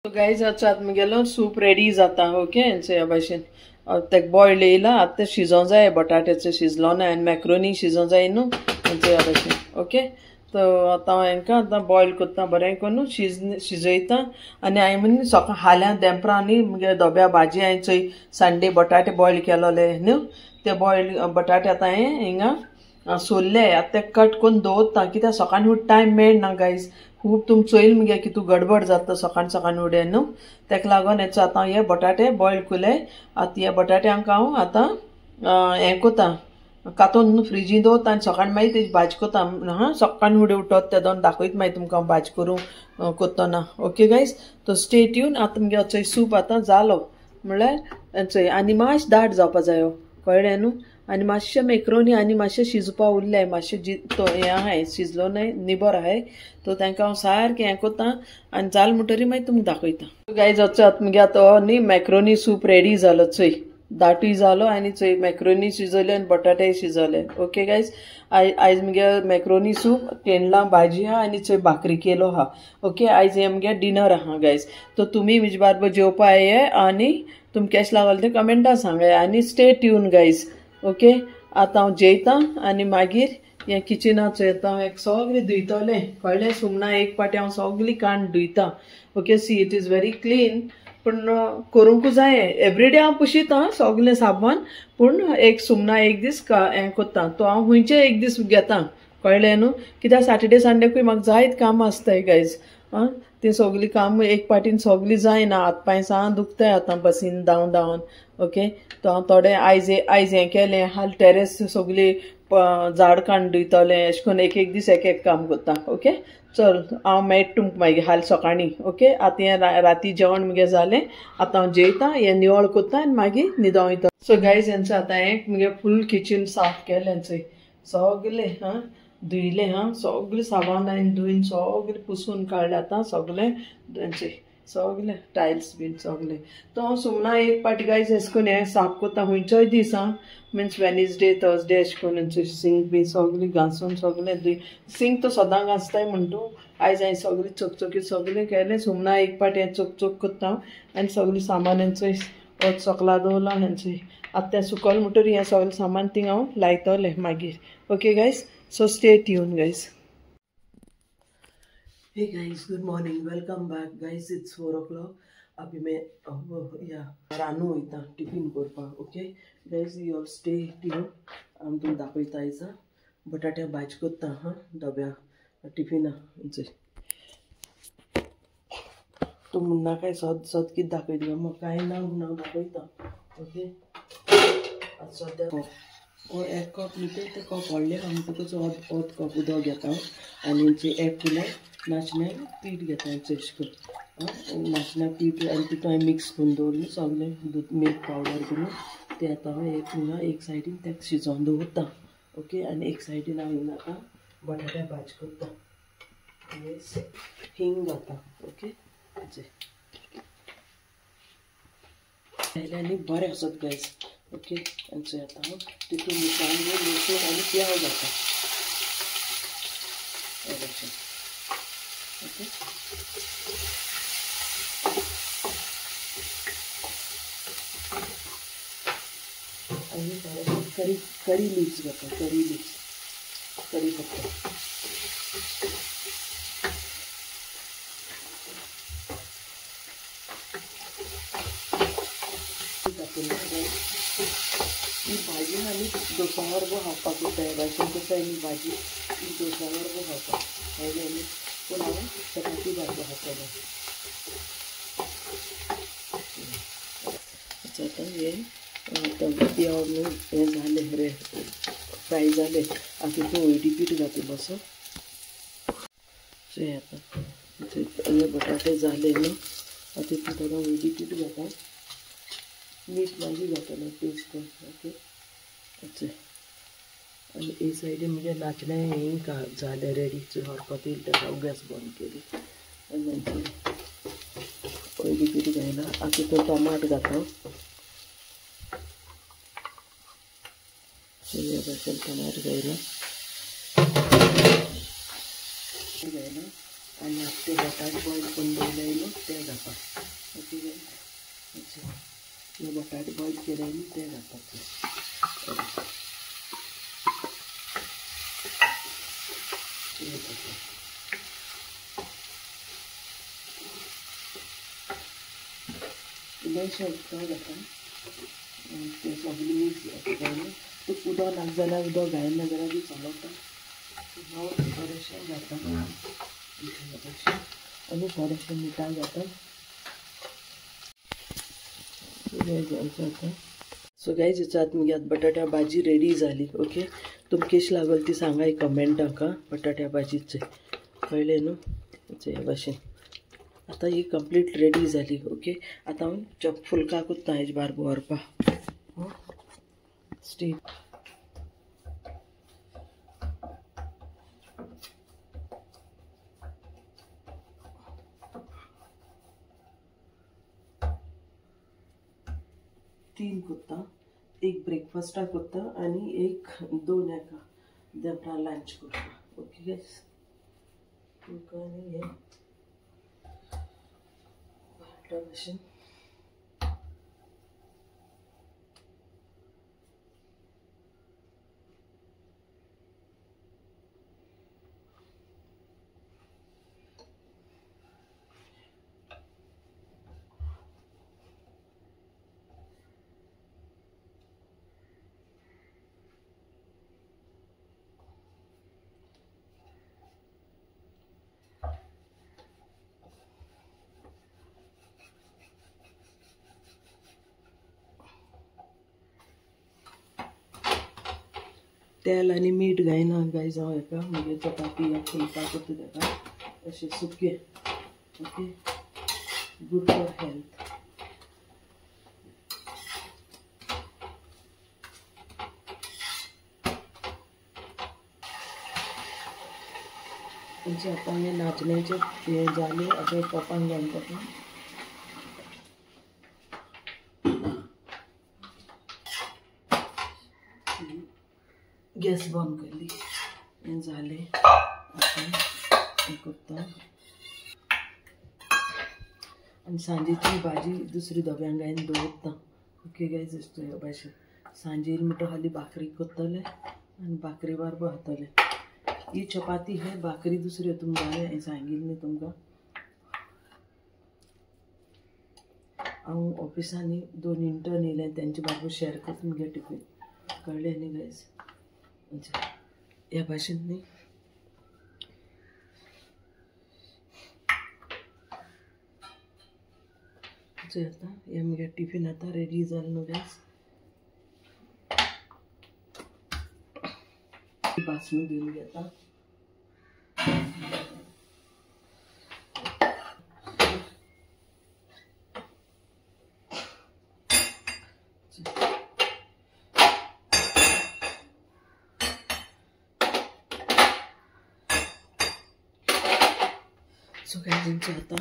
So guys, आता आमगेलो soup ready जाता ओके ह्या भाशेन तेका बॉयल येयला आतां शिजों जाय बटाट्याचें शिजलो ना आनी मॅक्रोनी शिजों जाय न्हू ह्या भाशेन ओके तो आतां हांकां आतां बॉयल कोत्ता बरें करून शिजयता आनी हांवें म्हण सकाळ हाल्या देंपरां न्ही मुगे धोब्या भाजी हांवें चोय संडे बटाटे बॉयल केलोले न्हू ते बॉयल बटाटे आतां हांवें हिंगा सोल्ले आतां ते कट करून दवरता कित्याक सकाळीं टायम मेळना गायज खूब तुम चोयल मगे की तूं गडबड जाता सकाळीं उडेन न्हू तेका लागोन हेचो आतां हे बटाटे बॉयल केले आतां हे बटाट्यांक हांव आतां हें कोता कातून फ्रिजीन दवरता आनी सकाळीं मागीर तेजी भाजी कोता हा सकाळीं उडे उठोत ते दोन दाखयता मागीर तुमकां हांव भाजी करूं कोत्तना ओके गायज तो स्टे ट्यून आतां मुगे चोय सूप आतां जालो म्हणल्यार चोय आनी मातशें दाट जावपा जायो कळ्ळें न्हू आनी मातशें मेक्रोनी आनी मातशें शिजपा उरलें मातशें तो हें आहाय शिजलो न्हय निबर आहाय तो तांकां हांव सारकें हें कोता आनी जाल म्हणटरी मागीर तुमकां दाखयता गायज आतां मुगे आतां न्ही मॅक्रोनी सूप रेडी जालो चोय दाटूय जालो आनी चोय मॅक्रोनी शिजोले आनी बटाटे शिजोले ओके गायज आयज मुगे मॅक्रोनी सूप तेंडलां भाजी आहा आनी चोय भाकरी केलो आहा ओके आयज हें मुगे डिनर आहा गायज तो तुमी म्हजे बारबर जेवपा ये आनी तुमकां केश लागोलें तें कमेंटा सांगाय आनी स्टे ट्यून गायज ओके आतां हांव जेयतां आनी मागीर हें किचनाचो येता हांव एक सगळें धुयतलें कळ्ळें सुमना एक पाटी हांव सगळीं काण धुयतां okay see it is very clean पूण करूंकू जाय एवरीडे हांव पुशीतां सगळें सामान पूण एक सुमना एक दीस हें कोत्ता तो हांव खुंयचें एक दीस घेतां कळ्ळें न्हू कित्याक सॅटर्डे संडेकूय म्हाका जायत कामां आसताय गायज ती सगळीं काम एक पाटीन सगळीं जायना हात पांय सा दुखताय आतां बसीन धांवन ओके तो हांव थोडें आयज हें केलें हाल टेरेस सगळीं झाड काडून धुयतलें अशें करून एक दीस एक काम करता ओके चल हांव मेळटा तुमकां मागीर हाल सकाळीं ओके आतां हें राती जेवण मुगे जालें आतां हांव जेयतां हें निवळ कोत्ता आनी मागीर न्हिदों वयता सो गायज हेंचें आतां हें मुगे फूल किचन साफ केलें चोय सगलें धुयलें सगळें सामान हांवें धुवन सगळें पुसून काडलें आतां सगलें हेंचें सगलें टायल्स बीन सगलें तो हांव सुमना एक पाटी गायज अशें करून हें साफ कोत्ता खंयचोय दीस मिन्स वेनिसडे थर्सडे अशें करून सिंक बी सगळीं घासून सगलें धुय सिंक तो सदां घासताय म्हण तूं आयज हांवें सगळीं चकचकीत सगळें केलें सुमना एक पाटी हें चकचक कोत्ता आनी सगळीं सामान हेंचोय चकला दवरलां हेंचोय आतां तें सुकल म्हणटरी हें सगळें सामान थिंग हांव लायतलें मागीर okay guys so stay tune guys Hey guys, good morning. Welcome back, guys. It's 4 o'clock. अभी मैं रानू वयता टिफिन करपाक okay guys you all stay tune आमी तुमकां दाखयता आयज बटाट्या भाजी करता डब्या टिफिना तूं म्हणना काय सद कितें दाखयता म्हाका कांय ना म्हूण हांव दाखयता ओके सद्या एक कप न्ही ते कप व्हडले म्हणटकच अर्द कप उदक घेता आनी एक किलो नाचण्यां पीठ घेता अशें करून नाचण्यां पीठ आनी तितून हांवें मिक्स करून दवरलें सगलें दूद मिल्क पावडर करून तें आतां एक सायडीन तें शिजोवन दवरता ओके आनी एक सायडीन हांव हिंगा आतां बटाट्या भाजी करता हिंग घालता ओके आनी बरें आसत गायज ओके आनी आतां तितून मिरसांग लसूण आनी प्याज घालता ओके आनी करी लिव्स घालता करी पत्ता ही भाजी आनी दोसा बरोबर खावपाक करता भाशेन करता ही भाजी दोसा बरोबर खावपाक पूण हांव चपाती बरोबर खातलें आतां हें जालें रे फ्राय जालें आतां तितून हळदी पीठ घातलो असो आतां हे बटाटे जाले न्हू आतां तितून थोडो हळदी पीठ घाता मीठ मागीर घातलें टेस्ट ओके अच्छा आनी हे सायडीन म्हणजे नाचणें हें जालें रेडी हरकत येयली तेका गॅस बंद केली आनी हळदी पीठ घायला आतां तितून टमाट घाता हे भाशेन टमाट घायला आनी आतां ते बटाट बॉयल करून दवरले न्हू ते घालता बटाटे बॉईल केलेले ते घालपाचे इलायची उदक घालता ते सगळी मिक्स जाता तुका उदक नाक जाल्यार उदक घायना जाल्यार बी चलता हांव थोडेशें घालता आनी थोडेशें मिठां घालता सो गाइस याच्यात मग यात बटाट्या भाजी रेडी झाली ओके तुमकां कशी लागल ती सांगाय कमेंटाक बटाट्या भाजीचे कळले न्हू हे भाशेन आता ही कंप्लीट रेडी झाली ओके आता हांव फुलका कुत्ता हेजे बारबो व्हरपा स्टीम तीन कुत्ता एक ब्रेकफास्टा कुत्ता आणि एक दोन एका देवटा लंच कुत्ता ओके गाइस तुमकां हे वाटलं भशेन तेल आणि मीठ घायना गायज हांव हेका मागीर चपाती या फुलका करता तेका अशें सुके ओके गुड फॉर हेल्थ म्हणजे आता हे नाचण्याचे हे झाले आता पपान घालता गॅस बंद केली हे झाले आता करता आणि सांजेची भाजी दुसरी डब्यांक घालून दवरता ओके गायज ह्या भाशेन सांजेर म्हणटा खाली भाकरी करतले आनी भाकरी बारबो खातले ही चपाती हे भाकरी दुसरी तुमकां हांवें सांगिल्ली न्ही तुमकां हांव ऑफिसांनी 2 इंटर्न येयले तेंचे बारबो शेअर करता म्हगे टिफीन कळ्ळें न्ही गायज ह्या भाशेन न्ही आता हे म्हगे टिफीन आता रेडी जालें न्हू गायज बासमती घेवन घेता सो गायज आता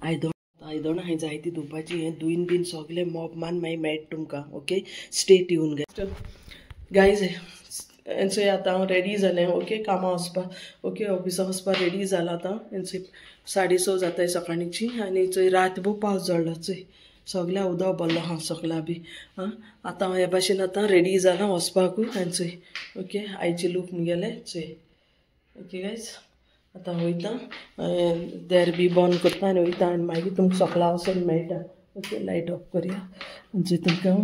आयदनां हांवें जायती धुवपाची हें धुवन बीन सगलें मॉप मान मागीर मेळटा तुमकां ओके स्टे ट्यून गायज हेंचो आतां हांव रेडी जालें ओके कामां वचपाक ओके ऑफिसाक वचपाक रेडी जाला आतां हेंची 6:30 जाताय सकाळीची आनी चोय रातभर पावस झडलो चोय सगल्या उदक भरलो हांव सकला बी आतां हे भाशेन आतां रेडी जालां वचपाकूय आनी चोय ओके आयचे लूक मुगेले चोय ओके गायज आतां वयता देर बी बंद करता आनी वयता आनी मागीर तुमकां सकला वचून मेळटा ओके लायट ऑफ करया म्हणजे तुमकां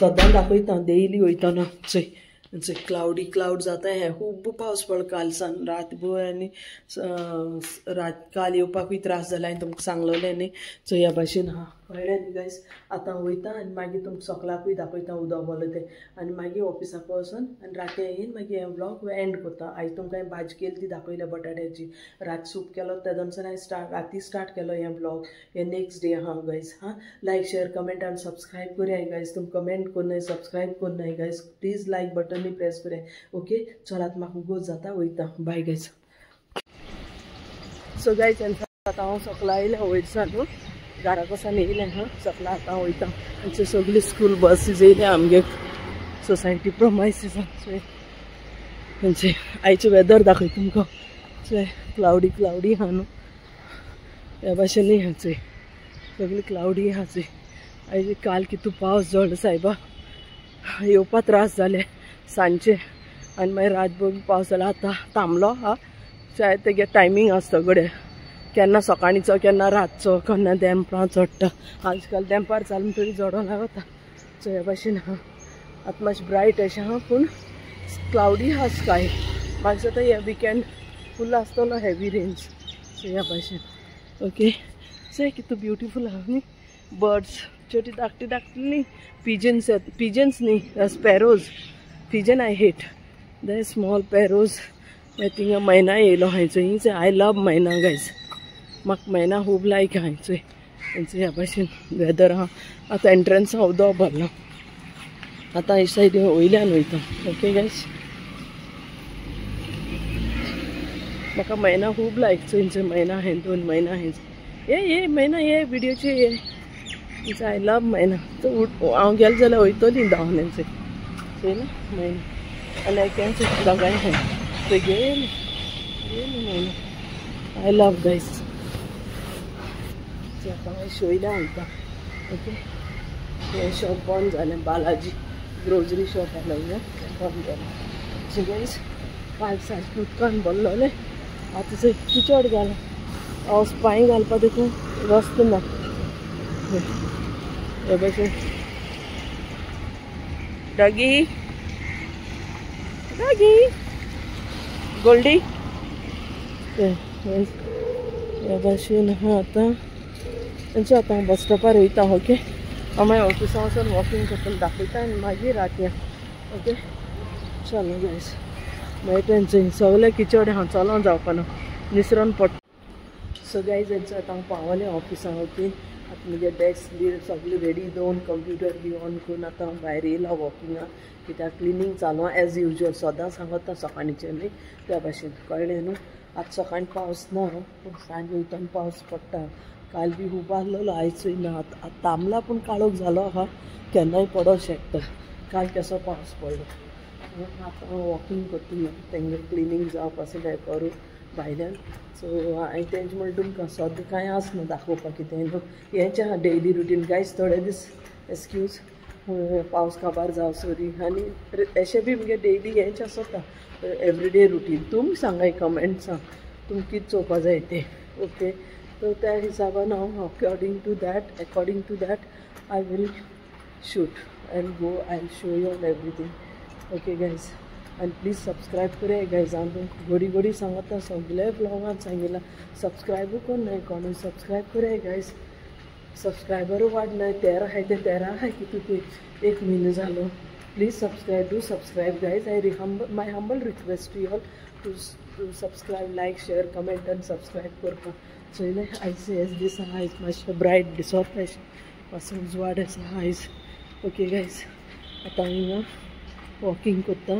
सदां दाखयता डेली वयतना चोय क्लाउड जाता हे खूब पावस पडलो काल सान रातभर आनी काल येवपाकूय त्रास जाला हांवें तुमकां सांगलोलें न्ही सो ह्या भाशेन हा कळ्ळें न्ही गायज आतां वयता आनी मागीर तुमकां सकलाकूय दाखयता उदक भरलें तें आनी मागीर ऑफिसाक वचून आनी राती येयन मागीर हें व्लॉग एंड करता आयज तुमकां हांवें भाजी केली ती दाखयल्या बटाट्याची रात सूप केलो तेदनसान हांवें राती स्टार्ट केलो हें व्लॉग हे नेक्स्ट डे हा गायज लायक शेअर कमेंट आनी सबस्क्रायब कराय गायज तुमी कमेंट करनाय सबस्क्रायब करनाय guys please like button press कराय ओके चलात म्हाका उगोज जाता वयता बाय गायज सो गायज आतां हांव सकला येयलें वयरसान घरा कसान येयलें सकला आतां वयता आमचे सगळी स्कूल बसीस येयल्या आमगे सोसायटी प्रोमायसिसान म्हणजे आयचें वेदर दाखय तुमकां क्लाउडी हा न्हू ह्या भाशेन हा सगळी क्लाउडी हा आयज काल कितू पावस जड सायबा येवपा त्रास जाले सांजचे आनी मागीर रातभर पावस जाला आतां थांबलो हा शायद तेगे टायमींग आसता गडे केन्ना सकाळीचो केन्ना रातचो केन्ना देंपार चडटा आजकाल देंपार चालून तरी जडो लागता सो हे भाशेन हा आतां मातशें ब्रायट अशें हा पूण क्लाउडी हा स्काय म्हाका दिसता हे विकेंड फूल आसतलो हेवी रेंज सो ह्या भाशेन ओके सो कितू ब्युटिफूल हा न्ही बर्ड्स छोटी धाकटी धाकटी पिजन्स न्ही sparrows pigeon I hate the small sparrows मागीर थिंगा मैना येयलो हांयचो हिंच आय लव मैना गायज म्हाका मैना खूब लायक हांयचो हेंचो ह्या भाशेन वेदर आहा आतां एंट्रन्सा उदक भरलो आतां हे सायड वयल्यान वयता ओके गायज म्हाका मैना खूब लायक चोयचे मैना हे 2 मैना हे ये मैना ये विडियोचे ये इट्स आय लव मैना तो हांव गेलें जाल्यार वयतलीं धांवनेचे चोयना मैना आनी आय कॅन सी दोगांय हाय ते गेली मैना आय लव गायज आतां हांवें शोयल्या वयता ओके हे शॉप बंद जालें बालाजी ग्रोसरी शॉप आसलें बंद जालें सो गायज पांय सारकें उदकान भरलोलें आतां थंय किचड जाला पावस पांय घालपा देखून रस्तो ना हे भाशेन डॉगी डॉगी गोल्डी हे भाशेन हा आतां तेंचे आतां बस स्टॉपार वयता ओके हांव मागीर ऑफिसा वचून वॉकिंग करतना दाखयता आनी मागीर रातया ओके चलो गायज मागीर तेंचे सगळे किचड हांव चलोन जावपाना निसरोन पडटा सो गायज हेंचो आतां हांव पावलें ऑफिसां ओके आतां म्हजे डेस्क बी सगळें रेडी दवरून कंप्युटर बी ऑन करून आतां हांव भायर येयला वॉकिंगाक कित्याक क्लिनींग चालू एज युजल सदां सांगता सकाळीचें न्ही त्या भाशेन कळ्ळें न्हू आतां सकाळी पावस ना पूण सांज वयताना पावस पडटा काल बी खूब आहलोलो आयजूय ना आतां थांबला पूण काळोख जालो आहा केन्नाय पडोंक शकता काल केसो पावस पडलो आतां वॉकिंग करता तेंगे क्लिनींग जावप आसा तें करूं भायल्यान सो हांवें तेंचे म्हणटा तुमकां सद्दां कांय आसना दाखोवपाक कितें न्हू हेंचें आहा डेली रुटीन गायज थोडे दीस एक्सक्यूज पावस काबार जावं सोरी आनी अशें बी मुगे डेली हेंचें आसता एवरीडे रुटीन तुमी सांगाय कमेंट्सां तुमकां कितें चोवपा जाय तें ओके तो त्या हिसाबान हांव according to that I will shoot and go I will show you all everything okay guys आनी प्लीज सबस्क्रायब कराय गायज हांव तुमकां घडी घडी सांगता सगळे ब्लॉगान सांगिला सबस्क्रायबू कोन्नाय कोणूय सबस्क्रायब कराय गायज सब्सक्राइबरू वाढलाय 13 आहे ते 13 आहे किती ते 1 महिना झालो please subscribe guys my humble request to you all to subscribe, like, share, comment and subscribe करपा so I say as this eyes मातशे bright दिसोत पासून उजवाड आसा eyes okay guys आतां हिंगा वॉकिंग करता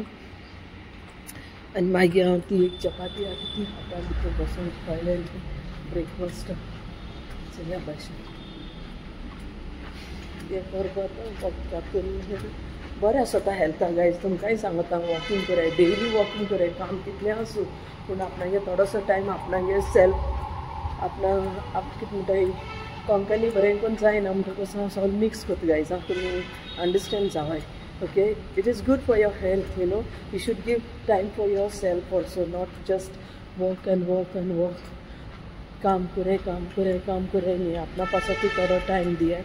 आनी मागीर हांव ती एक चपाती आसा ती खाता भितर बसून कळ्ळें ब्रेकफास्ट सगळ्या भाशेन हे करपा बरें आसता हेल्था गायज तुमकांय सांगता वॉकिंग कराय डेली वॉकिंग कराय काम कितलें आसूं पूण आपणागे थोडोसो टायम आपणागे सेल्फ आपणा कितें म्हणटा कोंकणी बरें करून जायना म्हणटकच हांव सगळें मिक्स करता गायज तुमी understand जावाय okay it is good for your health you should give time for yourself also not just work काम करे नहीं अपना पास थोड़ा टाइम दिए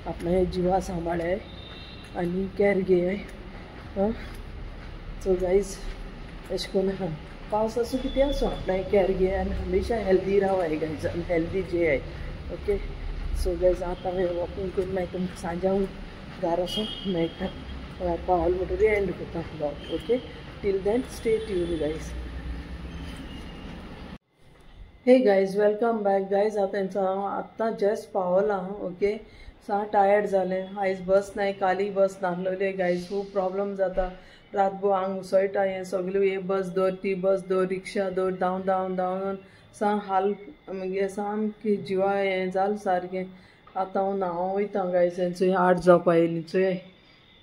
अपना जीवा सांभाळे आनी केअर घे सो गाइज अशें करून हाँ पावस आसूं कितें आसूं आपणा केअर घे आनी हमेशा हेल्दी रावाय गाइज आनी हेल्दी जेयाय ओके सो गाइज आतां हांवें वॉकिंग करून मागीर तुमकां सांजांव घरा वचूंक मेळटा पावल म्हणटरी एंड करता blog okay till then stay tuned guys hey guys welcome back guys आतां जस्ट पावला ओके सा टायर्ड जालें आयज बस नाय काली बस नासलोले गाइज खूब प्रॉब्लम जाता रातभर आंग उसळटा हें सगळ्यो हे बस दवर ती बस दवर रिक्षा दवर धांवन सा हाल म्हणजे सामकी जिवा हें जालें सारकें आतां हांव न्हांवूंक वयता गाइज हेंचो 8 जावपा येयली चोय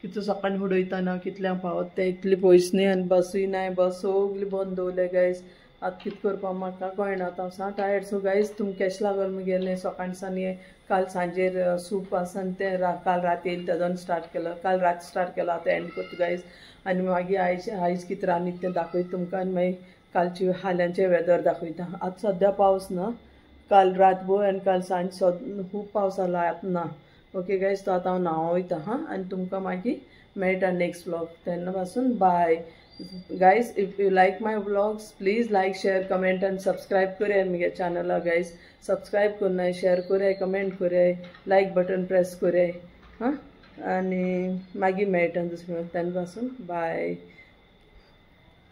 कितू सकाळीं उडयतना कितल्यांक पावत तें इतली पयस न्ही आनी बसूय नाय बस सगळी बंद दवरले गाइज आतां कितें करपा म्हाका कळना आतां हांव सा टायर्ड सो गायज तुमकां केश लागोन मुगेलें सकाळसान हें काल सांजेर सूप आसा तें काल रात येयलें तेदोन स्टार्ट केलो काल रात स्टार्ट केलो आतां एंड कोत्ता गायज आनी मागीर आयज कितें रांदीत तें दाखयता तुमकां आनी मागीर कालचे हाल्यांचें वेदर दाखयता आतां सद्या पावस ना काल रातभर आनी काल सांज खूब पावस आसलो आतां ना ओके गायज तो आतां हांव न्हांवो वयता हां आनी तुमकां मागीर मेळटा नेक्स्ट व्लॉग तेन्ना पासून bye guys if you like my vlogs please like share comment and subscribe करे मुगे चॅनला गाइस सब्सक्राइब करनाय शेयर करे कमेंट करे लाइक बटन प्रेस करे हां आनी मागीर मेळटा दुसरें तेन्ना पासून bye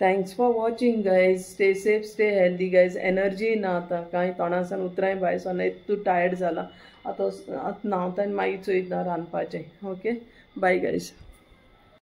thanks for watching guys stay safe stay healthy guys energy ना आतां कांय तोंडासान उतराय भायर सोन तूं टायर्ड जाला आतां न्हांवता आनी मागीर चोयता रांदपाचें ओके बाय गाइज